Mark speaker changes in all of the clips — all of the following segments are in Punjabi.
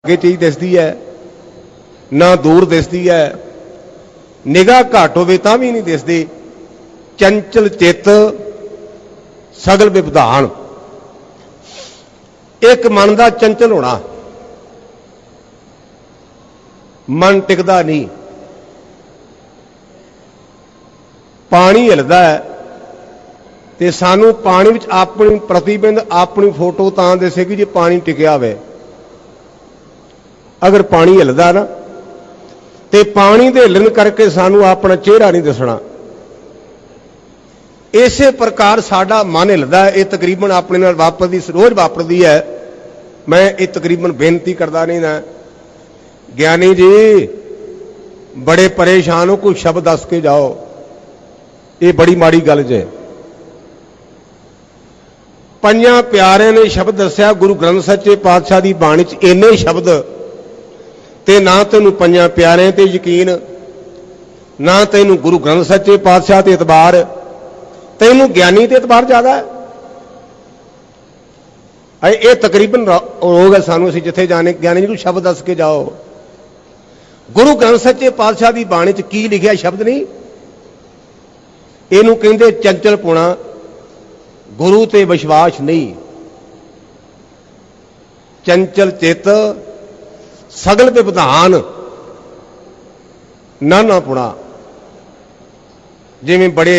Speaker 1: अगे चीज दिसती है ना दूर दिसती है, निगाह घट होवे तां भी नहीं दिसदी। चंचल चित सगल विवधान, एक मन का चंचल होना, मन टिकदा नहीं। पानी हिलदा है ते सानू पानी विच अपनी प्रतिबिंब अपनी फोटो तां दिसेगी जे पानी टिकिया होवे। अगर पानी हिलदा ना ते पानी दे हिलण करके सानू अपना चेहरा नहीं दिसना। इसे प्रकार साडा मन हिलदा है। ये तकरीबन अपने नाल वापरदी, रोज वापरदी है। मैं ये तकरीबन बेनती करदा नहीं ना, ज्ञानी जी बड़े परेशान हो, कोई शब्द दस के जाओ। ये बड़ी माड़ी गल जे। पंजां प्यारिਆਂ ने शब्द दस्या गुरु ग्रंथ सच्चे पातशाह की बाणी च, इन्ने शब्द ते ना तेनू पंजां प्यारिਆਂ ते यकीन, ना तेनू गुरु ग्रंथ सच्चे पातशाह ते एतबार, तेनू ज्ञानी ते एतबार ज्यादा है। ये तकरीबन रोग है सानू, असीं जिथे जाने ज्ञानी जी को शब्द दस के जाओ। गुरु ग्रंथ सच्चे पातशाह की बाणी च की लिखिया शब्द नहीं, इनू कहंदे चंचल पुणा, गुरु ते विश्वास नहीं। चंचल चित सगल विवधान, नाना पुणा। जिवें बड़े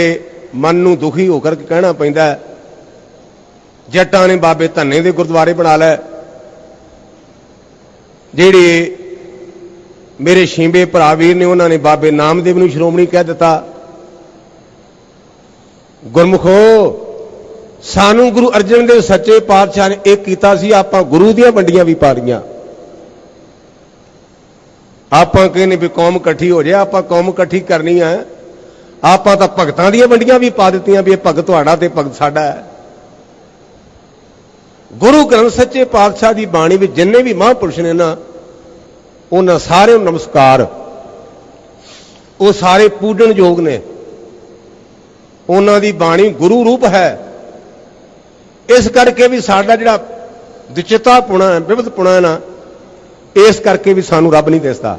Speaker 1: मन नूं दुखी होकर कहना पैंदा है, जट्टां ने बाबे धन्ने दे गुरुद्वारे बना लै, जिहड़े मेरे शिंबे भरा वीर ने उन्होंने बाबे नामदेव नूं श्रोमणी कह दिता। गुरमुखो सानू गुरु अर्जन देव सच्चे पातशाह ने एक कीता सी, आपां गुरु दीआं वंडियां भी पा लईआं। आपां कहने भी कौम इकट्ठी हो जाए, आपां कौम इकट्ठी करनी है, आपां तां भगतां दीआं वंडियां भी पा दित्तियां भी भगत तुहाडा ते भगत साडा है। गुरु ग्रंथ सच्चे पातशाह की बाणी में जिन्ने भी महापुरुष ने ना, उन्हां सारे नमस्कार, वो सारे पूजन योग ने। उन्हां दी बाणी गुरु रूप है। इस करके भी साडा जिहड़ा दुचिता पुणा है, विविध पुणा है ना, इस करके भी सानू रब नहीं दिसदा।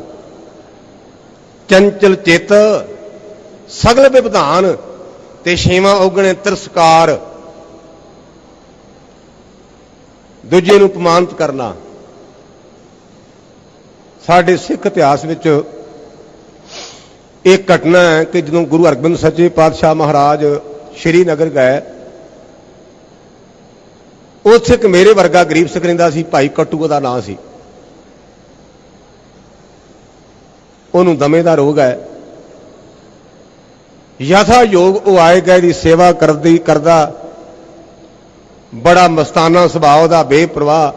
Speaker 1: चंचल चित सगल विवधान ते छेवां औगणे तिरस्कार, दूजे नूं अपमानित करना। साडे सिख इतिहास विच एक घटना है कि जदों गुरु हरगोबिंद सच्चे पातशाह महाराज श्रीनगर गए, उत्थे एक मेरे वर्गा गरीब सिख रहिंदा सी, भाई कट्टू दा नाम सी। उन्होंने दमे का रोग है। यथा योग वो आए गए की सेवा करदा, बड़ा मस्ताना सुभाव का, बेप्रवाह।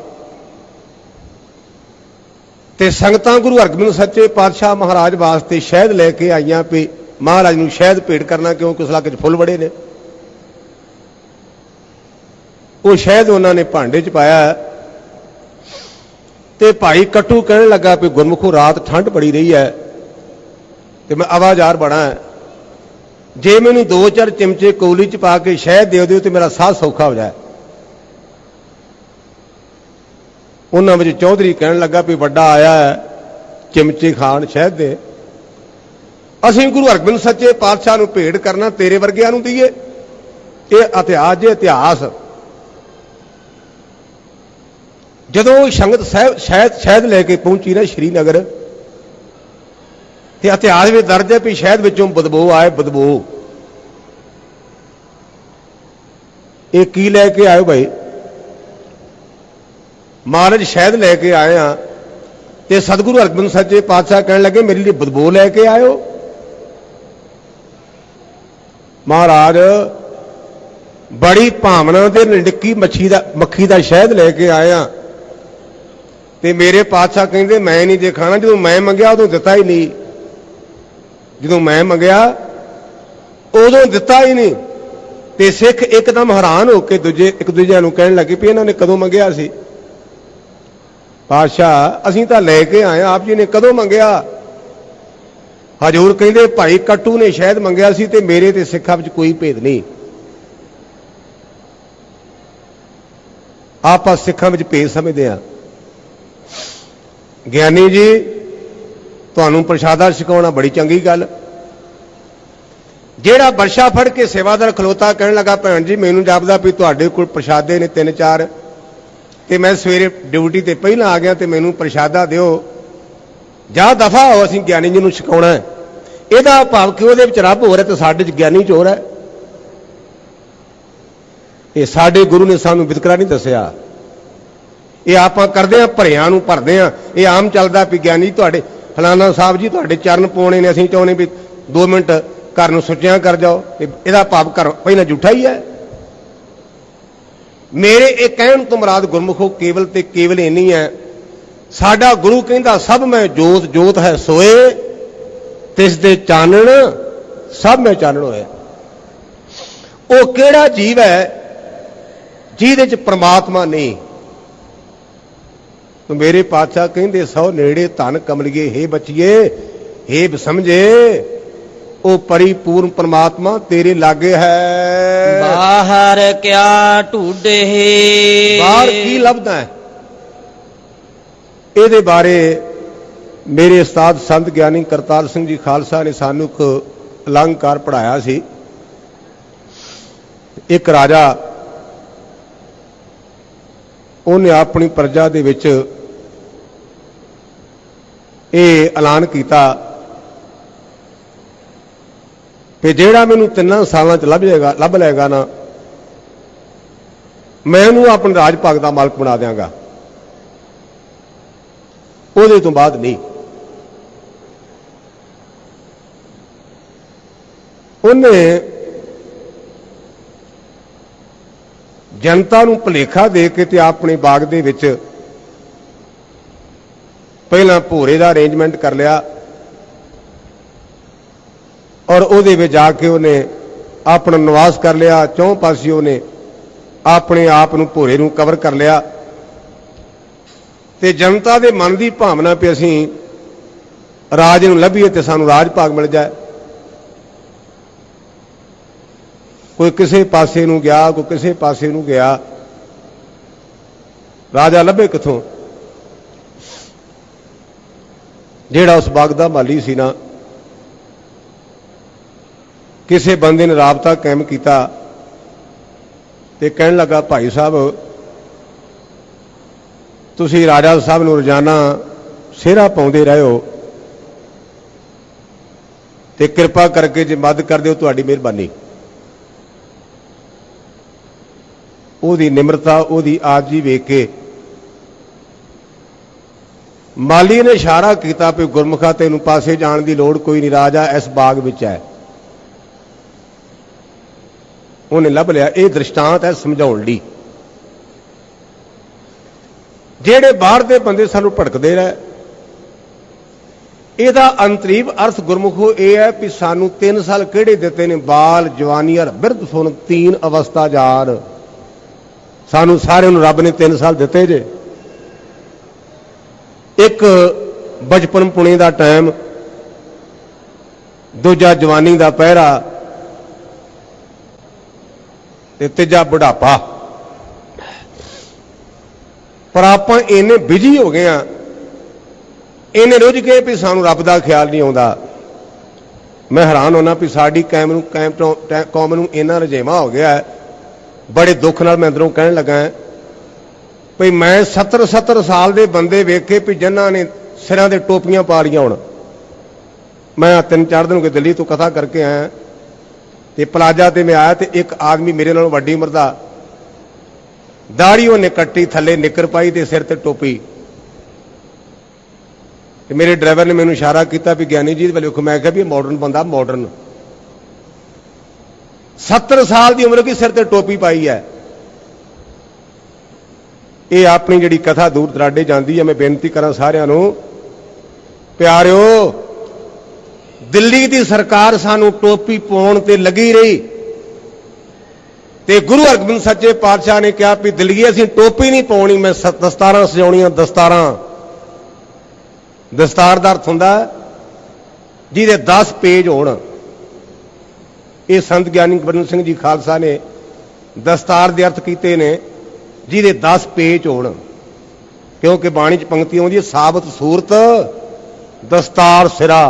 Speaker 1: ते संगतां गुरु हरगोबिंद सच्चे पातशाह महाराज वास्ते शहद लेके आईयां भी महाराज नूं शहद भेंट करना, क्योंकि उस इलाके फुल बड़े ने। वो शहद उन्होंने भांडे च पाया ते भाई कट्टू कहने लगा भी गुरमुखो रात ठंड बड़ी रही है ते मैं आवाजार बड़ा है, जे मैनू 2-4 चिमचे कौली च पा के शहद दे दिओ तो मेरा साह सौखा हो जाए। उन्हां विच चौधरी कहने लगा भी वड्डा आया है चिमचे खाण शहद दे, असीं गुरु हरगोबिंद सच्चे पातशाह नूं भेंट करना, तेरे वर्गिਆਂ नूं दईए। ये इतिहास जे इतिहास। जदों संगत शहद लैके पहुंची ना श्रीनगर, ते इतिहास में दर्ज है भी शहद विचों बदबू आए, बदबू। ये की लैके आए भाई? महाराज शहद लैके आए हाँ, ते सतगुरु हरगोबिंद सच्चे पातशाह कहने लगे मेरे लिए बदबू लैके आए हो। महाराज बड़ी भावना दे निडकी मक्खी दा शहद लैके आए हाँ, ते मेरे पातशाह कहते मैं नहीं जे खाना, जो मैं मंगया उदों दिता ही नहीं, जो मैं मंगया उदों दिता ही नहीं। ते सिख एकदम हैरान होकर दूजे एक दूजे नूं कहण लगे भी इन्होंने कदों मंगया सी? पातशाह असीं तां लैके आए, आप जी ने कदों मंगया? हजूर कहते भाई कट्टू ने शहद मंगया सी ते मेरे ते सिखां विच कोई भेद नहीं। आप सिखां विच भेद समझदे आ। ਗਿਆਨੀ ਜੀ ਤੁਹਾਨੂੰ ਪ੍ਰਸ਼ਾਦਾ ਛਕਾਉਣਾ ਬੜੀ ਚੰਗੀ ਗੱਲ। ਜਿਹੜਾ ਬਰਸ਼ਾ ਫੜ ਕੇ ਸੇਵਾਦਾਰ ਖਲੋਤਾ ਕਹਿਣ ਲੱਗਾ ਭੈਣ ਜੀ ਮੈਨੂੰ ਜਾਪਦਾ ਵੀ ਤੁਹਾਡੇ ਕੋਲ ਪ੍ਰਸ਼ਾਦੇ ਨੇ 3-4 ਤੇ ਮੈਂ ਸਵੇਰੇ ਡਿਊਟੀ ਤੇ ਪਹਿਲਾਂ ਆ ਗਿਆ ਤੇ ਮੈਨੂੰ ਪ੍ਰਸ਼ਾਦਾ ਦਿਓ, ਜਾ ਦਫਾ ਹੋ, ਅਸੀਂ ਗਿਆਨੀ ਜੀ ਨੂੰ ਛਕਾਉਣਾ ਹੈ। ਇਹਦਾ ਭਾਵ ਕਿ ਉਹਦੇ ਵਿੱਚ ਰੱਬ ਹੋ ਰਿਹਾ ਤੇ ਸਾਡੇ 'ਚ ਗਿਆਨੀ ਚੋਰ ਹੈ। ਇਹ ਸਾਡੇ ਗੁਰੂ ਨੇ ਸਾਨੂੰ ਵਿਤਕਰਾ ਨਹੀਂ ਦੱਸਿਆ। ਇਹ ਆਪਾਂ ਕਰਦੇ ਆ, ਭਰਿਆਂ ਨੂੰ ਭਰਦੇ ਆ। ਇਹ ਆਮ ਚੱਲਦਾ ਵੀ ਗਿਆਨੀ ਤੁਹਾਡੇ ਫਲਾਣਾ ਸਾਹਿਬ ਜੀ ਤੁਹਾਡੇ ਚਰਨ ਪਾਉਣੇ ਨੇ, ਅਸੀਂ ਚਾਹੁੰਦੇ ਵੀ 2 ਮਿੰਟ ਘਰ ਨੂੰ ਸੁੱਚਿਆ ਕਰ ਜਾਓ। ਇਹਦਾ ਭਾਵ ਘਰ ਪਹਿਲਾਂ ਝੂਠਾ ਹੀ ਹੈ। ਮੇਰੇ ਇਹ ਕਹਿਣ ਤੋਂ ਮੁਰਾਦ ਗੁਰਮੁਖੋ ਕੇਵਲ ਤੇ ਕੇਵਲ ਇੰਨੀ ਹੈ, ਸਾਡਾ ਗੁਰੂ ਕਹਿੰਦਾ ਸਭ ਮੈਂ ਜੋਤ ਜੋਤ ਹੈ ਸੋਏ, ਤਿਸ ਦੇ ਚਾਨਣ ਸਭ ਮੈਂ ਚਾਨਣ ਹੋਇਆ। ਉਹ ਕਿਹੜਾ ਜੀਵ ਹੈ ਜਿਹਦੇ ਚ ਪ੍ਰਮਾਤਮਾ ਨਹੀਂ? ਮੇਰੇ ਪਾਤਸ਼ਾਹ ਕਹਿੰਦੇ 100 ਨੇੜੇ ਧਨ ਕਮਲੀਏ, ਹੇ ਬੱਚੀਏ, ਹੇ ਸਮਝੇ, ਉਹ ਪਰਿਪੂਰਨ ਪਰਮਾਤਮਾ ਤੇਰੇ ਲਾਗੇ ਹੈ।
Speaker 2: ਬਾਹਰ ਕਿਆ ਢੂੰਡੇ,
Speaker 1: ਬਾਹਰ ਕੀ ਲੱਭਦਾ ਹੈ? ਇਹਦੇ ਬਾਰੇ ਮੇਰੇ ਉਸਤਾਦ ਸੰਤ ਗਿਆਨੀ ਕਰਤਾਰ ਸਿੰਘ ਜੀ ਖਾਲਸਾ ਨੇ ਸਾਨੂੰ ਇੱਕ ਅਲੰਕਾਰ ਪੜ੍ਹਾਇਆ ਸੀ। ਇੱਕ ਰਾਜਾ, ਉਹਨੇ ਆਪਣੀ ਪ੍ਰਜਾ ਦੇ ਵਿੱਚ ਇਹ ਐਲਾਨ ਕੀਤਾ ਕਿ ਜਿਹੜਾ ਮੈਨੂੰ 3 ਸਾਲਾਂ 'ਚ ਲੱਭ ਲਏਗਾ ਨਾ, ਮੈਂ ਉਹਨੂੰ ਆਪਣੇ ਰਾਜ ਭਾਗ ਦਾ ਮਾਲਕ ਬਣਾ ਦਿਆਂਗਾ, ਉਹਦੇ ਤੋਂ ਬਾਅਦ ਨਹੀਂ। ਉਹਨੇ ਜਨਤਾ ਨੂੰ ਭੁਲੇਖਾ ਦੇ ਕੇ ਤੇ ਆਪਣੇ ਬਾਗ ਦੇ ਵਿੱਚ ਪਹਿਲਾਂ ਭੋਰੇ ਦਾ ਅਰੇਂਜਮੈਂਟ ਕਰ ਲਿਆ ਔਰ ਉਹਦੇ ਵਿੱਚ ਜਾ ਕੇ ਉਹਨੇ ਆਪਣਾ ਨਿਵਾਸ ਕਰ ਲਿਆ। 4 ਪਾਸੇ ਉਹਨੇ ਆਪਣੇ ਆਪ ਨੂੰ ਭੋਰੇ ਨੂੰ ਕਵਰ ਕਰ ਲਿਆ ਤੇ ਜਨਤਾ ਦੇ ਮਨ ਦੀ ਭਾਵਨਾ ਵੀ ਅਸੀਂ ਰਾਜ ਨੂੰ ਲੱਭੀਏ ਤੇ ਸਾਨੂੰ ਰਾਜ ਭਾਗ ਮਿਲ ਜਾਏ। ਕੋਈ ਕਿਸੇ ਪਾਸੇ ਨੂੰ ਗਿਆ, ਕੋਈ ਕਿਸੇ ਪਾਸੇ ਨੂੰ ਗਿਆ, ਰਾਜਾ ਲੱਭੇ ਕਿੱਥੋਂ? ਜਿਹੜਾ ਉਸ ਬਾਗ ਦਾ ਮਾਲੀ ਸੀ ਨਾ, ਕਿਸੇ ਬੰਦੇ ਨੇ ਰਾਬਤਾ ਕਾਇਮ ਕੀਤਾ ਤੇ ਕਹਿਣ ਲੱਗਾ ਭਾਈ ਸਾਹਿਬ ਤੁਸੀਂ ਰਾਜਾ ਸਾਹਿਬ ਨੂੰ ਰੋਜ਼ਾਨਾ ਸਿਹਰਾ ਪਾਉਂਦੇ ਰਹੇ ਹੋ ਤੇ ਕਿਰਪਾ ਕਰਕੇ ਜੇ ਮਦਦ ਕਰ ਦਿਓ ਤੁਹਾਡੀ ਮਿਹਰਬਾਨੀ। ਉਹਦੀ ਨਿਮਰਤਾ, ਉਹਦੀ ਆਜੀ ਵੇਖ ਕੇ ਮਾਲੀ ਨੇ ਇਸ਼ਾਰਾ ਕੀਤਾ ਵੀ ਗੁਰਮੁਖਾ ਤੈਨੂੰ ਪਾਸੇ ਜਾਣ ਦੀ ਲੋੜ ਕੋਈ ਨਹੀਂ, ਰਾਜਾ ਇਸ ਬਾਗ ਵਿੱਚ ਹੈ। ਉਹਨੇ ਲੱਭ ਲਿਆ। ਇਹ ਦ੍ਰਿਸ਼ਟਾਂਤ ਹੈ ਸਮਝਾਉਣ ਲਈ। ਜਿਹੜੇ ਬਾਹਰ ਦੇ ਬੰਦੇ ਸਾਨੂੰ ਭਟਕਦੇ ਰਹੇ, ਇਹਦਾ ਅੰਤਰੀਵ ਅਰਥ ਗੁਰਮੁਖੋ ਇਹ ਹੈ ਵੀ ਸਾਨੂੰ 3 ਸਾਲ ਕਿਹੜੇ ਦਿੱਤੇ ਨੇ? ਬਾਲ ਜਵਾਨੀ ਅਰ ਬਿਰਧ ਸੁਣ 3 ਅਵਸਥਾ ਜਾਨ। ਸਾਨੂੰ ਸਾਰਿਆਂ ਨੂੰ ਰੱਬ ਨੇ 3 ਸਾਲ ਦਿੱਤੇ ਜੇ। ਇੱਕ ਬਚਪਨ ਪੁਣੇ ਦਾ ਟਾਈਮ, ਦੂਜਾ ਜਵਾਨੀ ਦਾ ਪਹਿਰਾ ਤੇ ਤੀਜਾ ਬੁਢਾਪਾ। ਪਰ ਆਪਾਂ ਇੰਨੇ ਬਿਜੀ ਹੋ ਗਏ ਆ, ਇੰਨੇ ਰੁੱਝ ਗਏ ਵੀ ਸਾਨੂੰ ਰੱਬ ਦਾ ਖਿਆਲ ਨਹੀਂ ਆਉਂਦਾ। ਮੈਂ ਹੈਰਾਨ ਹੋਣਾ ਵੀ ਸਾਡੀ ਕੌਮ ਨੂੰ ਇੰਨਾ ਰੁਝੇਵਾਂ ਹੋ ਗਿਆ। ਬੜੇ ਦੁੱਖ ਨਾਲ ਮੈਂ ਅੰਦਰੋਂ ਕਹਿਣ ਲੱਗਾ ਵੀ ਮੈਂ 70 ਸਾਲ ਦੇ ਬੰਦੇ ਵੇਖੇ ਵੀ ਜਿਨ੍ਹਾਂ ਨੇ ਸਿਰਾਂ ਦੇ ਟੋਪੀਆਂ ਪਾ ਲਈਆਂ। ਹੁਣ ਮੈਂ 3-4 ਦਿਨ ਹੋ ਗਏ ਦਿੱਲੀ ਤੋਂ ਕਥਾ ਕਰਕੇ ਆਇਆ ਤੇ ਪਲਾਜ਼ਾ ਤੇ ਮੈਂ ਆਇਆ ਤੇ ਇੱਕ ਆਦਮੀ ਮੇਰੇ ਨਾਲੋਂ ਵੱਡੀ ਉਮਰ ਦਾ, ਦਾੜੀ ਉਹਨੇ ਕੱਟੀ, ਥੱਲੇ ਨਿੱਕਰ ਪਾਈ ਤੇ ਸਿਰ ਤੇ ਟੋਪੀ। ਤੇ ਮੇਰੇ ਡਰਾਈਵਰ ਨੇ ਮੈਨੂੰ ਇਸ਼ਾਰਾ ਕੀਤਾ ਵੀ ਗਿਆਨੀ ਜੀ ਵੱਲ ਵੇਖੋ। ਮੈਂ ਕਿਹਾ ਵੀ ਮਾਡਰਨ ਬੰਦਾ, ਮਾਡਰਨ। 70 ਸਾਲ ਦੀ ਉਮਰ ਕੀ ਸਿਰ ਤੇ ਟੋਪੀ ਪਾਈ ਹੈ। ਇਹ ਆਪਣੀ ਜਿਹੜੀ ਕਥਾ ਦੂਰ ਦਰਾਡੇ ਜਾਂਦੀ ਹੈ। ਮੈਂ ਬੇਨਤੀ ਕਰਾਂ ਸਾਰਿਆਂ ਨੂੰ, ਪਿਆਰਿਓ, ਦਿੱਲੀ ਦੀ ਸਰਕਾਰ ਸਾਨੂੰ ਟੋਪੀ ਪਾਉਣ ਤੇ ਲੱਗੀ ਰਹੀ ਤੇ ਗੁਰੂ ਹਰਗੋਬਿੰਦ ਸੱਚੇ ਪਾਤਸ਼ਾਹ ਨੇ ਕਿਹਾ ਵੀ ਦਿੱਲੀਏ ਅਸੀਂ ਟੋਪੀ ਨਹੀਂ ਪਾਉਣੀ, ਮੈਂ ਦਸਤਾਰਾਂ ਸਜਾਉਣੀਆਂ। ਦਸਤਾਰ ਦਾ ਅਰਥ ਹੁੰਦਾ ਜਿਹਦੇ 10 ਪੇਜ ਹੋਣ। ਇਹ ਸੰਤ ਗਿਆਨੀ ਗੋਬਿੰਦ ਸਿੰਘ ਜੀ ਖਾਲਸਾ ਨੇ ਦਸਤਾਰ ਦੇ ਅਰਥ ਕੀਤੇ ਨੇ ਜਿਹਦੇ 10 ਪੇਜ ਹੋਣ। क्योंकि बाणी च पंक्ति आउंदी है, साबत सूरत दस्तार सिरा।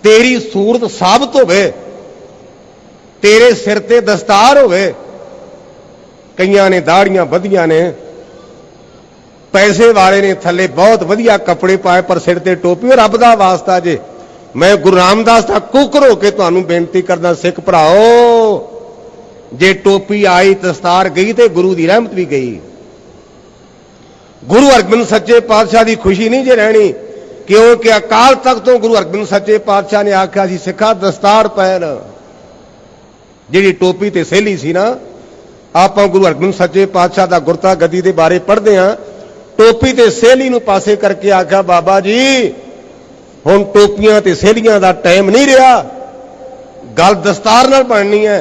Speaker 1: तेरी सूरत साबत होवे, तेरे सिर ते दस्तार होवे। कईयां ने दाड़ियां बधियां ने, पैसे वाले ने थले बहुत वधिया कपड़े पाए पर सिर ते टोपी। और रब दा वास्ता जे मैं गुरु रामदास दा कुकर हो के तुहानूं बेनती करदा, सिख भराओ, जे टोपी आई दस्तार गई ते गुरु दी रहमत भी गई। गुरु हरगोबिंद सच्चे पातशाह की खुशी नहीं जे रहनी, क्योंकि अकाल तख्त तो गुरु हरगोबिंद सच्चे पातशाह ने आख्या सी, सिखा दस्तार पैन। जिहड़ी टोपी ते सहेली सी ना, आपां गुरु हरगोबिंद सच्चे पातशाह दा गुरता गद्दी दे बारे पढ़दे हां। टोपी ते सहेली नूं पासे करके आख्या, बाबा जी हुण टोपियां ते सहेलियां दा टाइम नहीं रहा, गल दस्तार नाल बननी है।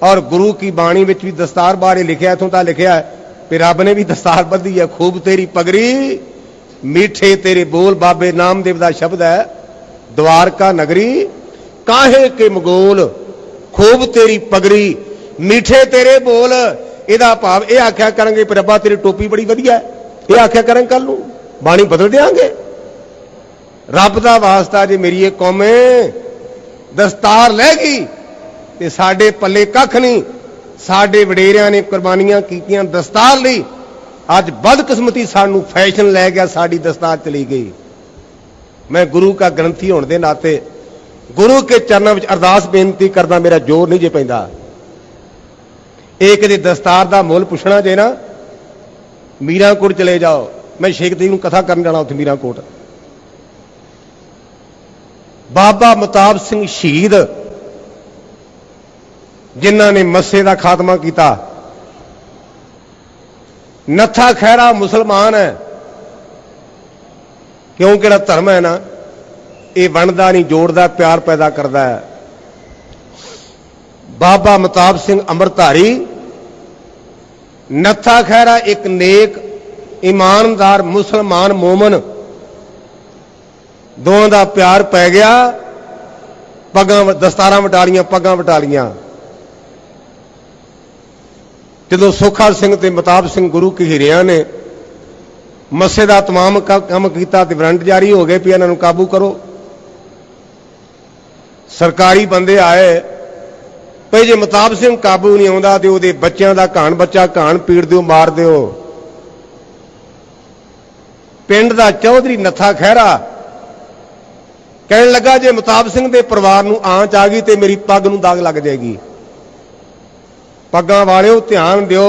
Speaker 1: और गुरु की बाणी विच भी दस्तार बारे लिखिया, इथों तक लिखिया है कि रब ने भी दस्तार बधी है। खूब तेरी पगड़ी, मीठे तेरे बोल, बाबे नामदेव दा शब्द है। द्वारका नगरी काहे के मगोल, खूब तेरी पगड़ी, मीठे तेरे बोल। इहदा भाव यह आख्या करेंगे रब्बा तेरी टोपी बड़ी वधिया है, यह आख्या करेंगे, कल नूं बाणी बदल देंगे। रब दा वास्ता जे मेरी ये कौमे दस्तार लैगी ते साडे पल्ले कख नहीं। साडे वडेरियां ने कुर्बानियां कीतियां दस्तार लई, अज बदकिस्मती सानू फैशन लै गया, साडी दस्तार चली गई। मैं गुरु का ग्रंथी होने के नाते गुरु के चरणों में अरदास बेनती करदा, मेरा जोर नहीं जे पैंदा। एक दे दस्तार दा मुल पुछना जे ना, मीराकोट चले जाओ, मैं शेख दी नूं कथा करन जाना उत्थे मीराकोट। बाबा मुताब सिंह शहीद जिन्हां ने मस्से का खात्मा किया, नत्था खैरा मुसलमान है, क्योंकि जिहड़ा धर्म है ना, ये वंडदा नहीं, जोड़दा, प्यार पैदा करता है। बाबा मुताब सिंह अमृतधारी, नत्था खैरा एक नेक ईमानदार मुसलमान मोमन, दोवां दा प्यार पै गया। पगां दस्तारां वटालियां, पगां वटालियां। जदों सुखा सिंह ते मुताब सिंह गुरु घिरिया ने मस्से का तमाम काम किया, वारंट जारी हो गए भी इन्हां नूं काबू करो। सरकारी बंदे आए पे, जे मुताब सिंह काबू नहीं आउंदा ते उहदे बच्चों का घाण बच्चा घाण पीड़ दिओ, मार दिओ। पिंड दा चौधरी नत्था खैरा कहने लगा, जे मुताब सिंह दे परिवार नूं आंच आ गई तो मेरी पग नूं दाग लग जाएगी। पगां वालिओ ध्यान दिओ।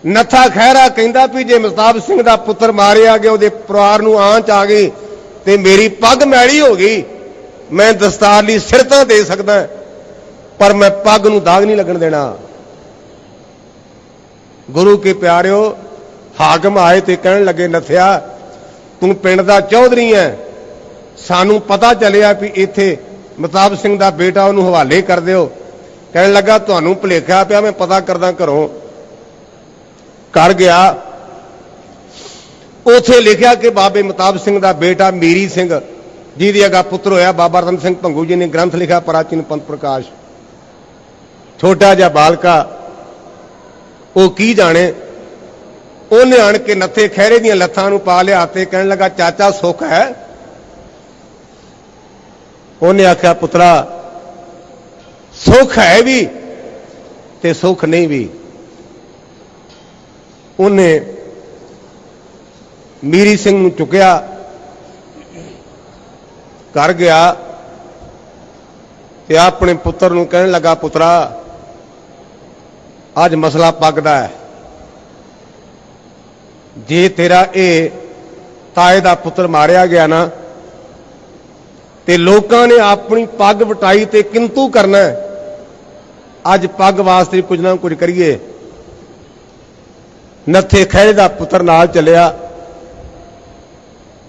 Speaker 1: नत्था खैरा कहंदा भी जे मुताब सिंह दा पुत्र मारिया गया, उहदे परिवार नूं आंच आ गई तो मेरी पग मैली हो गई। मैं दस्तार लई सिर तां दे सकदा, पर मैं पग नूं दाग नहीं लगन देना। गुरु के प्यारिओ, हाकम आए तो कहन लगे, नथिया तू पिंड दा चौधरी है, सानू पता चलिया भी इत्थे मुताब सिंह दा बेटा उन्होंने हवाले कर दिओ। कहने लगा, तुहानू भुलेखा पिया, मैं पता करदा घरों। कर गया, उथे लिखा कि बाबे मुताब सिंह दा बेटा मीरी सिंह जिहदी अगा पुत्र होया बाबा रतन सिंह भंगू जी ने ग्रंथ लिखा प्राचीन पंथ प्रकाश। छोटा जिहा बालका, वो की जाने, उन्हें आण के नत्थे खैरे दीआं लत्थां नूं पा लिया ते कहने लगा, चाचा सुख है? उन्हें आख्या, पुत्रा सुख है भी ते सुख नहीं भी। उन्हें मीरी सिंह नूं चुकिया, घर गया ते अपने पुत्र नूं कहने लगा, पुत्रा अज मसला पग दा है, जे तेरा ये ताए दा पुत्र मारिया गया ना ते लोकां ने अपनी पग वटाई ते किंतु करना है, अज पग वास्ते कुछ ना कुछ करिए। नत्थे खैरे दा पुत्र नाल चलिया,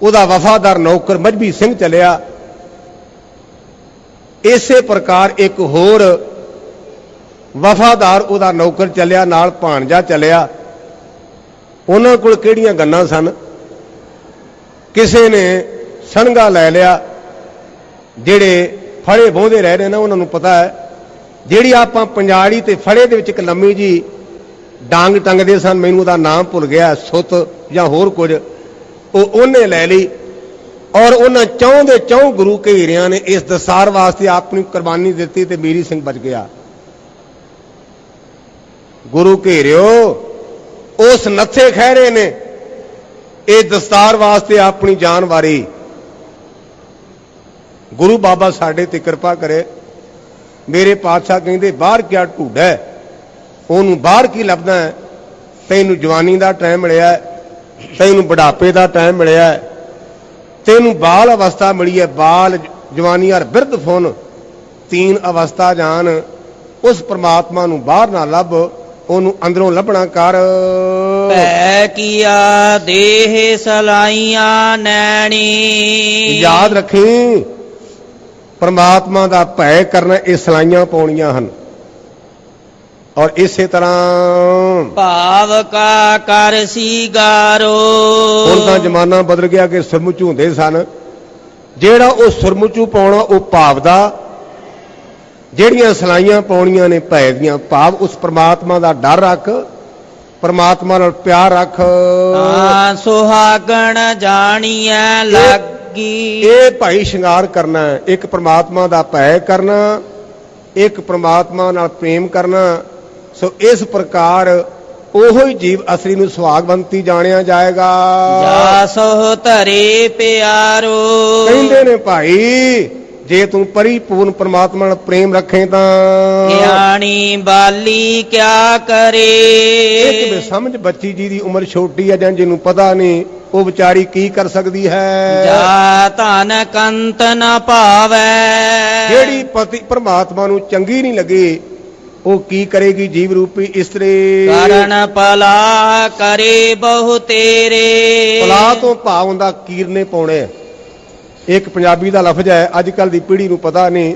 Speaker 1: उहदा वफादार नौकर मजबी सिंह चलिया। इसे प्रकार एक होर वफादार उहदा नौकर चलिया, नाल भाणजा चलिया। उन्हां कोल किहड़ियां गन्नां सन, किसे ने सणगा लै लिया। ਜਿਹੜੇ फड़े बोहते रह रहे ना, उन्होंने पता है जिहड़ी आपां पंजाड़ी ते फड़े दे विच एक लम्मी जी ਡਾਂਗ ਟੰਗਦੇ ਸਨ, ਮੈਨੂੰ ਉਹਦਾ ਨਾਮ ਭੁੱਲ ਗਿਆ, ਸੁੱਤ ਜਾਂ ਹੋਰ ਕੁਝ, ਉਹਨੇ ਲੈ ਲਈ। ਔਰ ਉਹਨਾਂ ਚੌਂ ਦੇ ਚੌਂ ਗੁਰੂ ਘੇਰਿਆਂ ਨੇ ਇਸ ਦਸਤਾਰ ਵਾਸਤੇ ਆਪਣੀ ਕੁਰਬਾਨੀ ਦਿੱਤੀ ਤੇ ਮੀਰੀ ਸਿੰਘ ਬਚ ਗਿਆ। ਗੁਰੂ ਘੇਰਿਓ ਉਸ ਨੱਥੇ ਖਹਿਰੇ ਨੇ ਇਹ ਦਸਤਾਰ ਵਾਸਤੇ ਆਪਣੀ ਜਾਨ ਵਾਰੀ। ਗੁਰੂ ਬਾਬਾ ਸਾਡੇ ਤੇ ਕਿਰਪਾ ਕਰੇ। ਮੇਰੇ ਪਾਤਸ਼ਾਹ ਕਹਿੰਦੇ ਬਾਹਰ ਕਿਆ ਢੂਡਾ ਹੈ, ਉਹਨੂੰ ਬਾਹਰ ਕੀ ਲੱਭਦਾ ਹੈ? ਤੈਨੂੰ ਜਵਾਨੀ ਦਾ ਟਾਈਮ ਮਿਲਿਆ, ਤੈਨੂੰ ਬੁਢਾਪੇ ਦਾ ਟਾਈਮ ਮਿਲਿਆ, ਤੈਨੂੰ ਬਾਲ ਅਵਸਥਾ ਮਿਲੀ ਹੈ। ਬਾਲ ਜਵਾਨੀ ਔਰ ਬਿਰਧ ਫੁਨ ਤੀਨ ਅਵਸਥਾ ਜਾਨ। ਉਸ ਪ੍ਰਮਾਤਮਾ ਨੂੰ ਬਾਹਰ ਨਾ ਲੱਭ, ਉਹਨੂੰ ਅੰਦਰੋਂ ਲੱਭਣਾ ਕਰ।
Speaker 2: ਭੈ ਕੀਆ ਦੇਹ ਸਲਾਈਆਂ ਨੈਣੀ।
Speaker 1: ਯਾਦ ਰੱਖੀ, ਪ੍ਰਮਾਤਮਾ ਦਾ ਭੈ ਕਰਨਾ ਇਹ ਸਲਾਈਆਂ ਪਾਉਣੀਆਂ ਹਨ। ਔਰ ਇਸੇ ਤਰ੍ਹਾਂ
Speaker 2: ਭਾਵ ਕਾ ਕਰ ਸੀਗਾਰੋ।
Speaker 1: ਹੁਣ ਤਾਂ ਜ਼ਮਾਨਾ ਬਦਲ ਗਿਆ ਕਿ ਸੁਰਮੁਚੂ ਹੁੰਦੇ ਸਨ। ਜਿਹੜਾ ਉਹ ਸੁਰਮੁਚੂ ਪਾਉਣਾ ਉਹ ਭਾਵ ਦਾ, ਜਿਹੜੀਆਂ ਸਲਾਈਆਂ ਪਾਉਣੀਆਂ ਨੇ ਭੈ ਦੀਆਂ, ਭਾਵ ਉਸ ਪ੍ਰਮਾਤਮਾ ਦਾ ਡਰ ਰੱਖ, ਪ੍ਰਮਾਤਮਾ ਨਾਲ ਪਿਆਰ ਰੱਖ।
Speaker 2: ਸੁਹਾਗਣ ਜਾਣੀਐ ਲੱਗੀ।
Speaker 1: ਇਹ ਭਾਈ ਸ਼ਿੰਗਾਰ ਕਰਨਾ ਹੈ। ਇੱਕ ਪ੍ਰਮਾਤਮਾ ਦਾ ਭੈ ਕਰਨਾ, ਇੱਕ ਪ੍ਰਮਾਤਮਾ ਨਾਲ ਪ੍ਰੇਮ ਕਰਨਾ। ਸੋ ਇਸ ਪ੍ਰਕਾਰ ਉਹੋ ਹੀ ਜੀਵ ਅਸਲੀ ਨੂੰ ਸੁਹਾਗਵੰਤੀ ਜਾਣਿਆ ਜਾਏਗਾ।
Speaker 2: ਜਾ ਸੋ ਧਰੇ ਪਿਆਰੋ।
Speaker 1: ਕਹਿੰਦੇ ਨੇ ਭਾਈ ਜੇ ਤੂੰ ਪਰਿਪੂਰਨ ਪ੍ਰਮਾਤਮਾ ਨਾਲ ਪ੍ਰੇਮ ਰੱਖੇ ਤਾਂ
Speaker 2: ਗਿਆਨੀ ਬਾਲੀ ਕਿਆ ਕਰੇ।
Speaker 1: ਇਹ ਕਿਵੇਂ ਸਮਝ, ਬੱਚੀ ਜੀ ਦੀ ਉਮਰ ਛੋਟੀ ਹੈ ਜਾਂ ਜਿਹਨੂੰ ਪਤਾ ਨਹੀਂ, ਉਹ ਵਿਚਾਰੀ ਕੀ ਕਰ ਸਕਦੀ ਹੈ।
Speaker 2: ਜਾ ਧਨ ਕੰਤ ਨ ਭਾਵੈ।
Speaker 1: ਜਿਹੜੀ ਪਤੀ ਪ੍ਰਮਾਤਮਾ ਨੂੰ ਚੰਗੀ ਨਹੀਂ ਲੱਗੀ, ਉਹ ਕੀ ਕਰੇਗੀ ਜੀਵ ਰੂਪੀ ਇਸਤਰੀ।
Speaker 2: ਕਰਨ ਪਲਾ ਕਰੇ ਬਹੁ ਤੇਰੇ।
Speaker 1: ਪਲਾ ਤੋਂ ਭਾਵ ਹੁੰਦਾ ਕੀਰਨੇ ਪਾਉਣੇ। ਇੱਕ ਪੰਜਾਬੀ ਦਾ ਲਫ਼ਜ਼ ਹੈ, ਅੱਜ ਕੱਲ ਦੀ ਪੀੜ੍ਹੀ ਨੂੰ ਪਤਾ ਨਹੀਂ,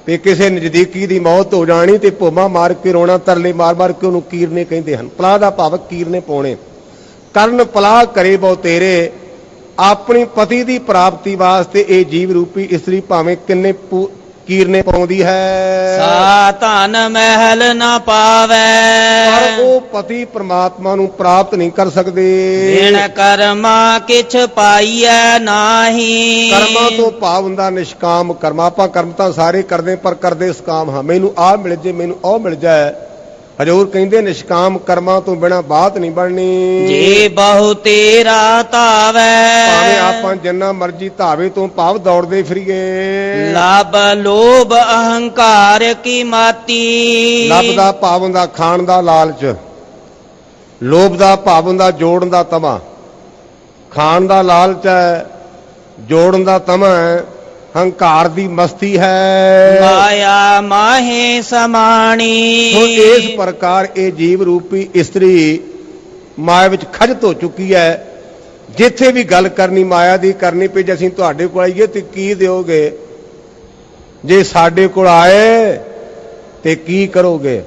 Speaker 1: ਤੇ ਕਿਸੇ ਨਜ਼ਦੀਕੀ ਦੀ ਮੌਤ ਹੋ ਜਾਣੀ ਤੇ ਭੋਮਾ ਮਾਰ ਕੇ ਰੋਣਾ, ਤਰਲੇ ਮਾਰ ਮਾਰ ਕੇ ਉਹਨੂੰ ਕੀਰਨੇ ਕਹਿੰਦੇ ਹਨ। ਪਲਾ ਦਾ ਭਾਵ ਕੀਰਨੇ ਪਾਉਣੇ। ਕਰਨ ਪਲਾ ਕਰੇ ਬਹੁ ਤੇਰੇ। ਆਪਣੀ ਪਤੀ ਦੀ ਪ੍ਰਾਪਤੀ ਵਾਸਤੇ ਇਹ ਜੀਵ ਰੂਪੀ ਇਸਤਰੀ ਭਾਵੇਂ ਕਿੰਨੇ ਕੀਰਨੇ ਪਾਉਂਦੀ ਹੈ।
Speaker 2: ਸਾ ਧਨ ਮਹਿਲ ਨ ਪਾਵੈ।
Speaker 1: ਪਰ ਉਹ ਪਤੀ ਪ੍ਰਮਾਤਮਾ ਨੂੰ ਪ੍ਰਾਪਤ ਨਹੀਂ ਕਰ ਸਕਦੇ।
Speaker 2: ਬਿਨ ਕਰਮਾ ਕਿਛ ਪਾਈਐ ਨਾਹੀ।
Speaker 1: ਕਰਮਾਂ ਤੋਂ ਭਾਵ ਹੁੰਦਾ ਨਿਸ਼ਕਾਮ ਕਰਮ। ਆਪਾਂ ਕਰਮ ਤਾਂ ਸਾਰੇ ਕਰਦੇ ਪਰ ਕਰਦੇ ਸਕਾਮ ਹਾਂ। ਮੈਨੂੰ ਆਹ ਮਿਲ ਜੇ, ਮੈਨੂੰ ਉਹ ਮਿਲ ਜਾਏ। ਹਜ਼ੂਰ ਕਹਿੰਦੇ ਨਿਸ਼ਕਾਮ ਕਰਮਾਂ ਤੋਂ ਬਿਨਾਂ ਬਾਤ ਨਹੀਂ ਬਣਨੀ।
Speaker 2: ਜੇ ਬਹੁ ਤੇਰਾ ਧਾਵੈ।
Speaker 1: ਭਾਵੇਂ ਆਪਾਂ ਜਿੰਨਾ ਮਰਜੀ ਧਾਵੇ ਤੋਂ ਭਾਵ ਦੌੜਦੇ ਫਿਰੀਏ।
Speaker 2: ਲੱਭ ਲੋਭ ਅਹੰਕਾਰ ਕੀ ਮਾਤੀ।
Speaker 1: ਲੱਭ ਦਾ ਭਾਵ ਹੁੰਦਾ ਖਾਣ ਦਾ ਲਾਲਚ। ਲੋਭ ਦਾ ਭਾਵ ਹੁੰਦਾ ਜੋੜਨ ਦਾ ਤਮਾ। ਖਾਣ ਦਾ ਲਾਲਚ ਹੈ, ਜੋੜਨ ਦਾ ਤਮਾ ਹੈ, ਹੰਕਾਰ ਦੀ ਮਸਤੀ ਹੈ।
Speaker 2: ਮਾਇਆ ਮਾਹੇ ਸਮਾਣੀ।
Speaker 1: ਸੋ ਇਸ ਪ੍ਰਕਾਰ ਇਹ ਜੀਵ ਰੂਪੀ ਇਸਤਰੀ ਮਾਇਆ ਵਿੱਚ ਖਜਤ ਹੋ ਚੁੱਕੀ ਹੈ। ਜਿੱਥੇ ਵੀ ਗੱਲ ਕਰਨੀ ਮਾਇਆ ਦੀ ਕਰਨੀ ਪਈ। ਜੇ ਅਸੀਂ ਤੁਹਾਡੇ ਕੋਲ ਆਈਏ ਤੇ ਕੀ ਦਿਓਗੇ? ਜੇ ਸਾਡੇ ਕੋਲ ਆਏ ਤੇ ਕੀ ਕਰੋਗੇ?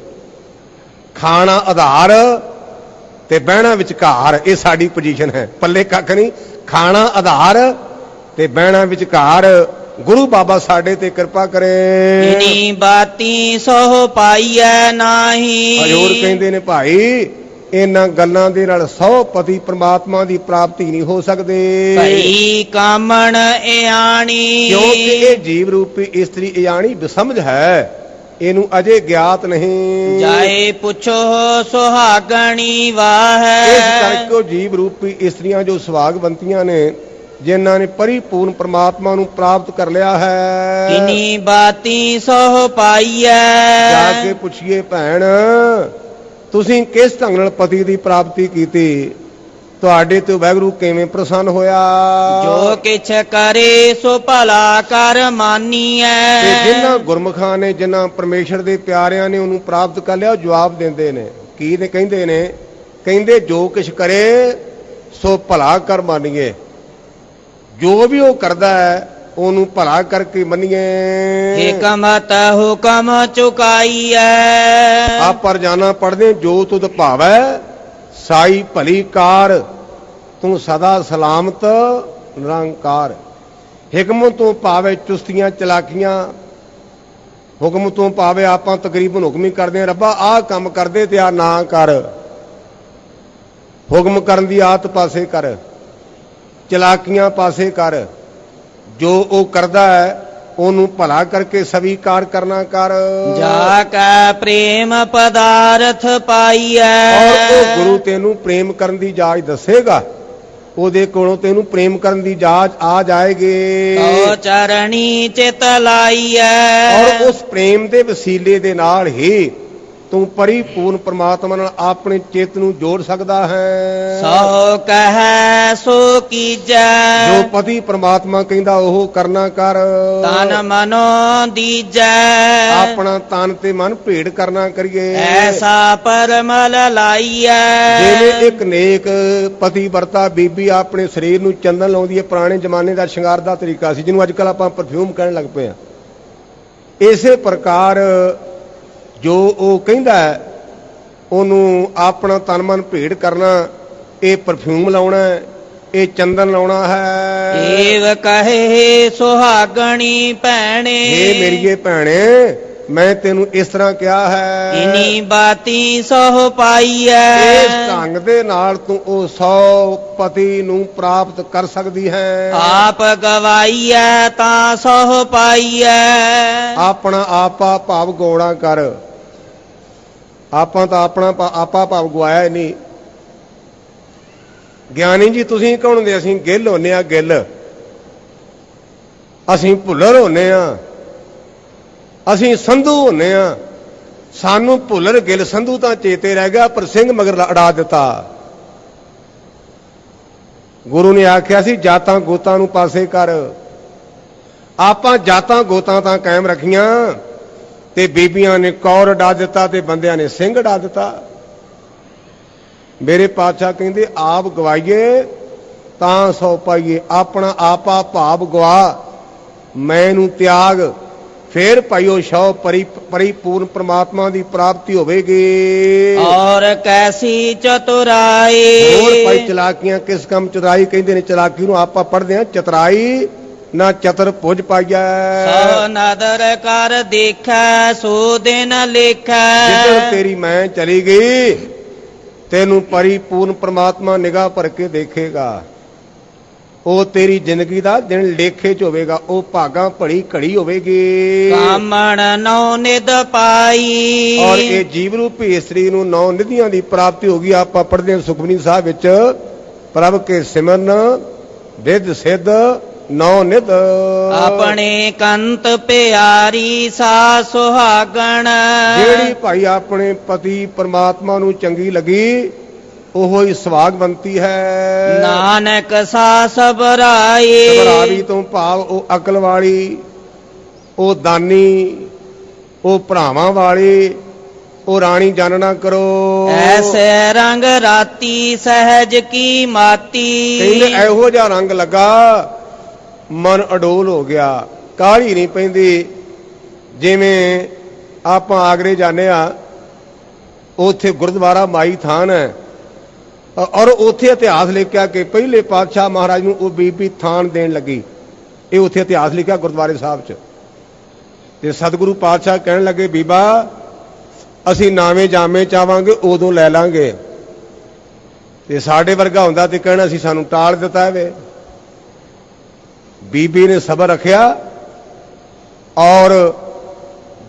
Speaker 1: ਖਾਣਾ ਆਧਾਰ ਤੇ ਬਹਿਣਾ ਵਿਚਕਾਰ, ਇਹ ਸਾਡੀ ਪੋਜੀਸ਼ਨ ਹੈ। ਪੱਲੇ ਕੱਖ ਨਹੀਂ। ਖਾਣਾ ਆਧਾਰ ਤੇ ਬਹਿਣਾ ਵਿਚਕਾਰ। ਗੁਰੂ ਬਾਬਾ ਸਾਡੇ ਤੇ ਕਿਰਪਾ ਕਰੇ।
Speaker 2: ਇਨੀ ਬਾਤੀ ਸੋ ਪਾਈਐ ਨਾਹੀ।
Speaker 1: ਹਜ਼ੂਰ ਕਹਿੰਦੇ ਨੇ ਭਾਈ ਇਹਨਾਂ ਗੱਲਾਂ ਦੇ ਨਾਲ 100 ਪਤੀ ਪ੍ਰਮਾਤਮਾ ਦੀ ਪ੍ਰਾਪਤੀ ਨਹੀਂ ਹੋ ਸਕਦੇ।
Speaker 2: ਭਈ ਕਾਮਣ ਇਆਣੀ।
Speaker 1: ਕਿਉਂਕਿ ਇਹ ਜੀਵ ਰੂਪੀ ਇਸਤਰੀ ਇਆਣੀ ਬਸਮਝ ਹੈ, ਇਹਨੂੰ ਅਜੇ ਗਿਆਤ ਨਹੀਂ।
Speaker 2: ਜਾਏ ਪੁੱਛੋ ਸੁਹਾਗਣੀ ਵਾਹ।
Speaker 1: ਇਸ ਕਰਕੇ ਉਹ ਜੀਵ ਰੂਪੀ ਇਸਤਰੀਆਂ ਜੋ ਸੁਹਾਗਵੰਤੀਆਂ ਨੇ, ਜਿਨ੍ਹਾਂ ਨੇ ਪਰਿਪੂਰਨ ਪ੍ਰਮਾਤਮਾ ਨੂੰ ਪ੍ਰਾਪਤ ਕਰ ਲਿਆ ਹੈ,
Speaker 2: ਇਨੀ ਬਾਤੀ ਸੋ ਪਾਈਐ।
Speaker 1: ਜਾ ਕੇ ਪੁੱਛੀਏ ਭੈਣ, ਤੁਸੀਂ ਕਿਸ ਢੰਗ ਨਾਲ ਪਤੀ ਦੀ ਪ੍ਰਾਪਤੀ ਕੀਤੀ? ਤੁਹਾਡੇ ਤੇ ਵਾਹਿਗੁਰੂ ਕਿਵੇਂ ਪ੍ਰਸੰਨ ਹੋਇਆ?
Speaker 2: ਜੋ ਕਿਛ ਕਰੇ ਸੋ ਭਲਾ ਕਰ ਮਾਨੀਐ।
Speaker 1: ਤੇ ਜਿਨ੍ਹਾਂ ਗੁਰਮੁਖਾਂ ਨੇ, ਜਿਨ੍ਹਾਂ ਪਰਮੇਸ਼ਰ ਦੇ ਪਿਆਰਿਆਂ ਨੇ ਉਹਨੂੰ ਪ੍ਰਾਪਤ ਕਰ ਲਿਆ, ਉਹ ਜਵਾਬ ਦਿੰਦੇ ਨੇ। ਕੀ ਨੇ ਕਹਿੰਦੇ ਨੇ? ਕਹਿੰਦੇ ਜੋ ਕਿਛ ਕਰੇ ਸੋ ਭਲਾ ਕਰ ਮਾਨੀਏ। ਜੋ ਵੀ ਉਹ ਕਰਦਾ ਹੈ ਉਹਨੂੰ ਭਲਾ ਕਰਕੇ ਮੰਨੀਏ।
Speaker 2: ਹਿਕਮਤ ਹੁਕਮ ਚੁਕਾਈਐ।
Speaker 1: ਆਪ ਪਰ ਜਾਣਾ ਪੜਦੇ ਜੋ ਤੁਧ ਭਾਵੈ ਸਾਈ ਭਲੀ ਕਾਰ, ਤੂੰ ਸਦਾ ਸਲਾਮਤ ਨਿਰੰਕਾਰ। ਹਿਕਮਤ ਤੋਂ ਭਾਵੇਂ ਚੁਸਤੀਆਂ ਚਲਾਕੀਆਂ, ਹੁਕਮ ਤੋਂ ਪਾਵੇ ਆਪਾਂ ਤਕਰੀਬਨ ਹੁਕਮ ਹੀ ਕਰਦੇ ਆ, ਰੱਬਾ ਆਹ ਕੰਮ ਕਰਦੇ ਤੇ ਆ ਨਾ ਕਰ। ਹੁਕਮ ਕਰਨ ਦੀ ਆਦਤ ਪਾਸੇ ਕਰ, ਚਲਾਕੀਆਂ ਪਾਸੇ ਕਰ। ਜੋ ਉਹ ਕਰਦਾ ਹੈ ਉਹਨੂੰ ਭਲਾ ਕਰਕੇ ਸਵੀਕਾਰ ਕਰਨਾ ਕਰ।
Speaker 2: ਜਾ ਕੈ ਪ੍ਰੇਮ ਪਦਾਰਥ ਪਾਈਐ।
Speaker 1: ਔਰ ਉਹ ਗੁਰੂ ਤੈਨੂੰ ਪ੍ਰੇਮ ਕਰਨ ਦੀ ਜਾਚ ਦੱਸੇਗਾ, ਉਹਦੇ ਕੋਲੋਂ ਤੈਨੂੰ ਪ੍ਰੇਮ ਕਰਨ ਦੀ ਜਾਚ ਆ ਜਾਏਗੀ।
Speaker 2: ਤੋ ਚਰਣੀ ਚਿਤ ਲਾਈਐ।
Speaker 1: ਔਰ ਉਸ ਪ੍ਰੇਮ ਦੇ ਵਸੀਲੇ ਦੇ ਨਾਲ ਹੀ ਤੂੰ ਪਰਿਪੂਰਨ ਪ੍ਰਮਾਤਮਾ ਨਾਲ ਆਪਣੇ ਚਿੱਤ ਨੂੰ ਜੋੜ ਸਕਦਾ ਹੈ।
Speaker 2: ਸੋ ਕਹੈ ਸੋ ਕੀਜੈ।
Speaker 1: ਜੋ ਪਤੀ ਪ੍ਰਮਾਤਮਾ ਕਹਿੰਦਾ ਉਹ ਕਰਨਾ ਕਰ।
Speaker 2: ਤਨ ਮਨੋ ਦੀਜੈ।
Speaker 1: ਆਪਣਾ ਤਨ ਤੇ ਮਨ ਭੇੜ ਕਰਨਾ ਕਰੀਏ।
Speaker 2: ਐਸਾ ਪਰਮਲ ਲਾਈਐ।
Speaker 1: ਜਿਵੇਂ ਇੱਕ ਨੇਕ ਪਤੀ ਵਰਤਾ ਬੀਬੀ ਆਪਣੇ ਸਰੀਰ ਨੂੰ ਚੰਦਨ ਲਾਉਂਦੀ ਹੈ, ਪੁਰਾਣੇ ਜ਼ਮਾਨੇ ਦਾ ਸ਼ਿੰਗਾਰ ਦਾ ਤਰੀਕਾ ਸੀ, ਜਿਹਨੂੰ ਅੱਜ ਕੱਲ੍ਹ ਆਪਾਂ ਪਰਫਿਊਮ ਕਹਿਣ ਲੱਗ ਪਏ ਆ। ਇਸੇ ਪ੍ਰਕਾਰ ਜੋ ਉਹ ਕਹਿੰਦਾ ਉਹਨੂੰ ਆਪਣਾ ਤਨ ਮਨ ਭੇੜ ਕਰਨਾ, ਇਹ ਪਰਫਿਊਮ ਲਾਉਣਾ, ਇਹ ਚੰਦਨ ਲਾਉਣਾ ਹੈ।
Speaker 2: ਏਵ ਕਹੇ ਸੁਹਾਗਣੀ ਭੈਣੇ।
Speaker 1: ਇਹ ਮੇਰੀਏ ਭੈਣੇ, ਮੈਂ ਤੈਨੂੰ ਇਸ ਤਰ੍ਹਾਂ ਕਿਹਾ ਹੈ,
Speaker 2: ਇਨੀ ਬਾਤੀ ਸੋ ਪਾਈਐ।
Speaker 1: ਇਸ ਢੰਗ ਦੇ ਨਾਲ ਤੂੰ ਉਹ 100 ਪਤੀ ਨੂੰ ਪ੍ਰਾਪਤ ਕਰ ਸਕਦੀ ਹੈ।
Speaker 2: ਆਪ ਗਵਾਈਐ ਤਾਂ ਸੋ ਪਾਈਐ।
Speaker 1: ਆਪਣਾ ਆਪਾ ਭਾਵ ਗੋੜਾ ਕਰ। ਆਪਾਂ ਤਾਂ ਆਪਣਾ ਆਪਾ ਭਾਵ ਗਵਾਇਆ ਹੀ ਨਹੀਂ। ਗਿਆਨੀ ਜੀ ਤੁਸੀਂ ਕੌਣ ਹੁੰਦੇ? ਅਸੀਂ ਗਿੱਲ ਹੁੰਦੇ ਆ, ਗਿੱਲ। ਅਸੀਂ ਭੁੱਲਰ ਹੁੰਦੇ ਆ, ਅਸੀਂ ਸੰਧੂ ਹੁੰਦੇ ਆ। ਸਾਨੂੰ ਭੁੱਲਰ ਗਿੱਲ ਸੰਧੂ ਤਾਂ ਚੇਤੇ ਰਹਿ ਗਿਆ, ਪਰ ਸਿੰਘ ਮਗਰ ਅੜਾ ਦਿੱਤਾ। ਗੁਰੂ ਨੇ ਆਖਿਆ ਸੀ ਜਾਤਾਂ ਗੋਤਾਂ ਨੂੰ ਪਾਸੇ ਕਰ। ਆਪਾਂ ਜਾਤਾਂ ਗੋਤਾਂ ਤਾਂ ਕਾਇਮ ਰੱਖੀਆਂ ਤੇ ਬੀਬੀਆਂ ਨੇ ਕੌਰ ਡਾ ਦਿੱਤਾ ਤੇ ਬੰਦਿਆਂ ਨੇ ਸਿੰਘ ਡਾ ਦਿੱਤਾ। ਮੇਰੇ ਪਾਤਸ਼ਾਹ ਕਹਿੰਦੇ ਆਪ ਗਵਾਈਏ ਤਾਂ ਸੋ ਪਾਈਏ। ਆਪਣਾ ਆਪਾ ਭਾਵ ਗਵਾ, ਮੈਨੂੰ ਤਿਆਗ, ਫੇਰ ਭਾਈਓ ਸ਼ੌ ਪਰਿਪੂਰਨ ਪ੍ਰਮਾਤਮਾ ਦੀ ਪ੍ਰਾਪਤੀ ਹੋਵੇਗੀ।
Speaker 2: ਔਰ ਕੈਸੀ ਚਤੁਰਾਈ।
Speaker 1: ਹੋਰ ਭਾਈ ਚਲਾਕੀਆਂ ਕਿਸ ਕੰਮ? ਚਤੁਰਾਈ ਕਹਿੰਦੇ ਨੇ ਚਲਾਕੀ ਨੂੰ। ਆਪਾਂ ਪੜ੍ਹਦੇ ਹਾਂ ਚਤੁਰਾਈ ਨਾ ਚਤਰ ਭੁਜ ਪਾਈਐ।
Speaker 2: ਸੋ ਨਦਰ ਕਰ ਦੇਖੈ ਸੋ ਦਿਨ ਲੇਖੈ।
Speaker 1: ਜਿੱਦਣ ਤੇਰੀ ਮੈਂ ਚਲੀ ਗਈ ਤੈਨੂੰ ਪਰਿਪੂਰਨ ਪ੍ਰਮਾਤਮਾ ਨਿਗਾਹ ਭਰ ਕੇ ਦੇਖੇਗਾ। ਉਹ ਤੇਰੀ ਜ਼ਿੰਦਗੀ ਦਾ ਦਿਨ ਲੇਖੇ ਚ ਹੋਵੇਗਾ, ਉਹ ਭਾਗਾਂ ਭੜੀ ਘੜੀ ਹੋਵੇਗੀ।
Speaker 2: ਕਾਮਣ ਨੌ ਨਿਧ ਪਾਈ।
Speaker 1: ਔਰ ਇਹ ਜੀਵ ਰੂਪੀ ਇਸਤਰੀ ਨੂੰ 9 ਨਿਧੀਆਂ ਦੀ ਪ੍ਰਾਪਤੀ ਹੋਗੀ। ਆਪਾਂ ਪੜ੍ਹਦੇ ਹਾਂ ਸੁਖਮਨੀ ਸਾਹਿਬ ਵਿੱਚ, ਪ੍ਰਭ ਕੇ ਸਿਮਰਨ ਰਿੱਧ ਸਿੱਧ 9 ਨਿਧ।
Speaker 2: ਆਪਣੇ ਕੰਤ ਪਿਆਰੀ ਸਾ ਸੁਹਾਗਣ।
Speaker 1: ਜਿਹੜੀ ਭਾਈ ਆਪਣੇ ਪਤੀ ਪ੍ਰਮਾਤਮਾ ਨੂੰ ਚੰਗੀ ਲੱਗੀ ਉਹੋ ਹੀ ਸੁਹਾਗਵੰਤੀ ਹੈ।
Speaker 2: ਨਾਨਕ ਸਾ ਸਬਰਾਈ।
Speaker 1: ਸਬਰਾਵੀ ਤੋਂ ਭਾਵ ਉਹ ਅਕਲ ਵਾਲੀ, ਉਹ ਦਾਨੀ, ਉਹ ਭਰਾਵਾਂ ਵਾਲੀ, ਉਹ ਰਾਣੀ ਜਾਣਨਾ ਕਰੋ।
Speaker 2: ਐਸੇ ਰੰਗ ਰਾਤੀ ਸਹਿਜ ਕੀ ਮਾਤੀ।
Speaker 1: ਕਹਿੰਦੇ ਇਹੋ ਜਿਹਾ ਰੰਗ ਲੱਗਾ ਮਨ ਅਡੋਲ ਹੋ ਗਿਆ, ਕਾਹਲੀ ਨਹੀਂ ਪੈਂਦੀ। ਜਿਵੇਂ ਆਪਾਂ ਆਗਰੇ ਜਾਂਦੇ ਆ, ਉੱਥੇ ਗੁਰਦੁਆਰਾ ਮਾਈ ਥਾਨ ਹੈ ਔਰ ਉੱਥੇ ਇਤਿਹਾਸ ਲਿਖਿਆ ਕਿ ਪਹਿਲੇ ਪਾਤਸ਼ਾਹ ਮਹਾਰਾਜ ਨੂੰ ਉਹ ਬੀਬੀ ਥਾਨ ਦੇਣ ਲੱਗੀ। ਇਹ ਉੱਥੇ ਇਤਿਹਾਸ ਲਿਖਿਆ ਗੁਰਦੁਆਰੇ ਸਾਹਿਬ 'ਚ। ਤੇ ਸਤਿਗੁਰੂ ਪਾਤਸ਼ਾਹ ਕਹਿਣ ਲੱਗੇ ਬੀਬਾ ਅਸੀਂ ਨਾਵੇਂ ਜਾਮੇ ਚਾਹਾਂਗੇ ਉਦੋਂ ਲੈ ਲਾਂਗੇ। ਤੇ ਸਾਡੇ ਵਰਗਾ ਹੁੰਦਾ ਤੇ ਕਹਿਣਾ ਸੀ ਸਾਨੂੰ ਟਾਲ ਦਿੱਤਾ ਹੈ। ਬੀਬੀ ਨੇ ਸਬਰ ਰੱਖਿਆ ਔਰ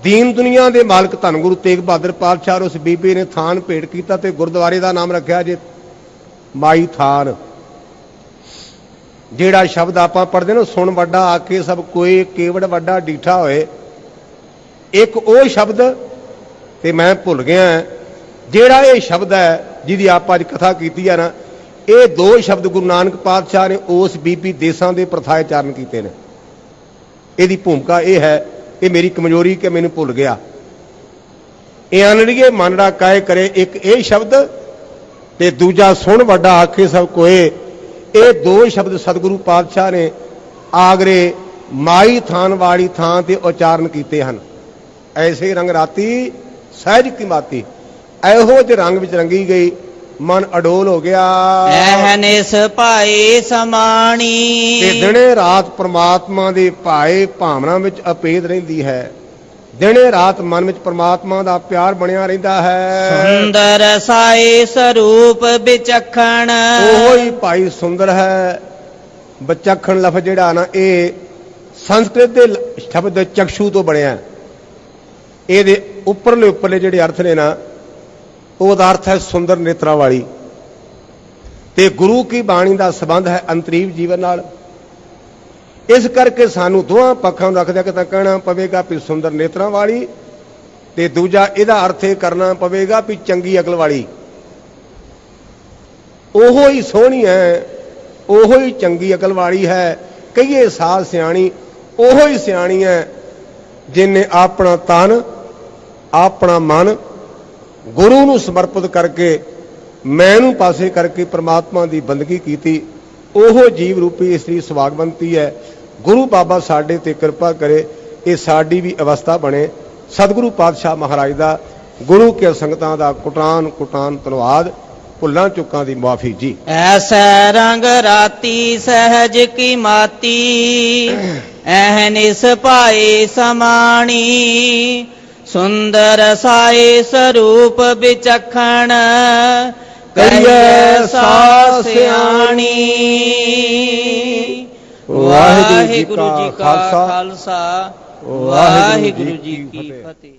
Speaker 1: ਦੀਨ ਦੁਨੀਆ ਦੇ ਮਾਲਕ ਧੰਨ ਗੁਰੂ ਤੇਗ ਬਹਾਦਰ ਪਾਤਸ਼ਾਹ ਉਸ ਬੀਬੀ ਨੇ ਥਾਨ ਭੇਟ ਕੀਤਾ ਤੇ ਗੁਰਦੁਆਰੇ ਦਾ ਨਾਮ ਰੱਖਿਆ ਜੇ ਮਾਈ ਥਾਨ। ਜਿਹੜਾ ਸ਼ਬਦ ਆਪਾਂ ਪੜ੍ਹਦੇ ਨਾ, ਸੁਣ ਵੱਡਾ ਆਕੇ ਸਭ ਕੋਈ ਕੇਵੜ ਵੱਡਾ ਡੀਠਾ ਹੋਏ, ਇੱਕ ਉਹ ਸ਼ਬਦ ਤੇ ਮੈਂ ਭੁੱਲ ਗਿਆ ਜਿਹੜਾ ਇਹ ਸ਼ਬਦ ਹੈ ਜਿਹਦੀ ਆਪਾਂ ਅੱਜ ਕਥਾ ਕੀਤੀ ਹੈ ਨਾ, ਇਹ 2 ਸ਼ਬਦ ਗੁਰੂ ਨਾਨਕ ਪਾਤਸ਼ਾਹ ਨੇ ਉਸ ਬੀਬੀ ਦੇਸਾਂ ਦੇ ਪ੍ਰਥਾਏ ਚਾਰਨ ਕੀਤੇ ਨੇ। ਇਹਦੀ ਭੂਮਿਕਾ ਇਹ ਹੈ, ਇਹ ਮੇਰੀ ਕਮਜ਼ੋਰੀ ਕਿ ਮੈਨੂੰ ਭੁੱਲ ਗਿਆ। ਇਹ ਅਨੜੀਏ ਮਨੜਾ ਕਾਇ ਕਰੇ, ਇੱਕ ਇਹ ਸ਼ਬਦ ਤੇ ਦੂਜਾ ਸੁਣ ਵੱਡਾ ਆਖੇ ਸਭ ਕੋਏ। ਇਹ 2 ਸ਼ਬਦ ਸਤਿਗੁਰੂ ਪਾਤਸ਼ਾਹ ਨੇ ਆਗਰੇ ਮਾਈ ਥਾਨ ਵਾਲੀ ਥਾਂ ਤੇ ਉਚਾਰਨ ਕੀਤੇ ਹਨ। ਐਸੇ ਰੰਗ ਰਾਤੀ ਸਹਿਜ ਕੀ ਮਾਤੀ। ਇਹੋ ਜਿਹੇ ਰੰਗ ਵਿੱਚ ਰੰਗੀ ਗਈ, ਮਨ ਅਡੋਲ ਹੋ ਗਿਆ।
Speaker 2: ਐਹਨਿਸ ਭਾਏ ਸਮਾਣੀ।
Speaker 1: ਤੇ ਦਿਨੇ ਰਾਤ ਪ੍ਰਮਾਤਮਾ ਦੇ ਭਾਏ ਭਾਵਨਾ ਵਿੱਚ ਅਪੇਦ ਰਹਿੰਦੀ ਹੈ। ਦਿਨੇ ਰਾਤ ਮਨ ਵਿੱਚ ਪ੍ਰਮਾਤਮਾ ਦਾ ਪਿਆਰ ਬਣਿਆ ਰਹਿੰਦਾ ਹੈ।
Speaker 2: ਸੁੰਦਰ ਸਾਏ ਸਰੂਪ ਵਿਚਖਣ,
Speaker 1: ਉਹ ਹੀ ਭਾਈ ਸੁੰਦਰ ਹੈ। ਵਿਚਖਣ ਲਫ਼ਜ਼ ਜਿਹੜਾ ਨਾ ਇਹ ਸੰਸਕ੍ਰਿਤ ਦੇ ਸ਼ਬਦ ਚਕਸ਼ੂ ਤੋਂ ਬਣਿਆ। ਇਹਦੇ ਉੱਪਰਲੇ ਜਿਹੜੇ ਅਰਥ ਨੇ ਨਾ, ਉਹਦਾ ਅਰਥ ਹੈ ਸੁੰਦਰ ਨੇਤਰਾਂ ਵਾਲੀ। ਤੇ ਗੁਰੂ ਕੀ ਬਾਣੀ ਦਾ ਸੰਬੰਧ ਹੈ ਅੰਤਰੀਵ ਜੀਵਨ ਨਾਲ। ਇਸ ਕਰਕੇ ਸਾਨੂੰ ਦੋਹਾਂ ਪੱਖਾਂ ਨੂੰ ਰੱਖਦਿਆਂ ਕਿਤੇ ਕਹਿਣਾ ਪਵੇਗਾ ਵੀ ਸੁੰਦਰ ਨੇਤਰਾਂ ਵਾਲੀ, ਤੇ ਦੂਜਾ ਇਹਦਾ ਅਰਥ ਇਹ ਕਰਨਾ ਪਵੇਗਾ ਵੀ ਚੰਗੀ ਅਕਲ ਵਾਲੀ। ਉਹੋ ਹੀ ਸੋਹਣੀ ਹੈ, ਉਹੋ ਹੀ ਚੰਗੀ ਅਕਲ ਵਾਲੀ ਹੈ। ਕਹੀਏ ਸਾਧ ਸਿਆਣੀ, ਉਹੋ ਹੀ ਸਿਆਣੀ ਹੈ ਜਿਹਨੇ ਆਪਣਾ ਤਨ ਆਪਣਾ ਮਨ ਗੁਰੂ ਨੂੰ ਸਮਰਪਿਤ ਕਰਕੇ, ਮੈਂ ਨੂੰ ਪਾਸੇ ਕਰਕੇ ਪ੍ਰਮਾਤਮਾ ਦੀ ਬੰਦਗੀ ਕੀਤੀ। ਉਹ ਜੀਵ ਰੂਪੀ ਇਸਤਰੀ ਸੁਭਾਗਵੰਤੀ ਹੈ। ਗੁਰੂ ਬਾਬਾ ਸਾਡੇ ਤੇ ਕਿਰਪਾ ਕਰੇ, ਇਹ ਸਾਡੀ ਵੀ ਅਵਸਥਾ ਬਣੇ। ਸਤਿਗੁਰੂ ਪਾਤਸ਼ਾਹ ਮਹਾਰਾਜ ਦਾ, ਗੁਰੂ ਕੇ ਸੰਗਤਾਂ ਦਾ ਕੁਟਾਨ ਧੰਨਵਾਦ। ਭੁੱਲਾਂ ਚੁੱਕਾਂ ਦੀ ਮੁਆਫੀ ਜੀ।
Speaker 2: ਐਸੈ ਰੰਗ ਰਾਤੀ ਸਹਿਜ ਕੀ ਮਾਤੀ, ਐਹਨਿਸ ਪਾਏ ਸਮਾਣੀ। ਸੁੰਦਰ ਸਾਏ ਸਰੂਪ ਵਿਚਖਣ, ਕਰੀਐ ਸਾਧ ਸਿਆਣੀ। ਵਾਹਿਗੁਰੂ ਜੀ ਕਾ ਖਾਲਸਾ, ਵਾਹਿਗੁਰੂ ਜੀ ਕੀ ਫਤਿਹ।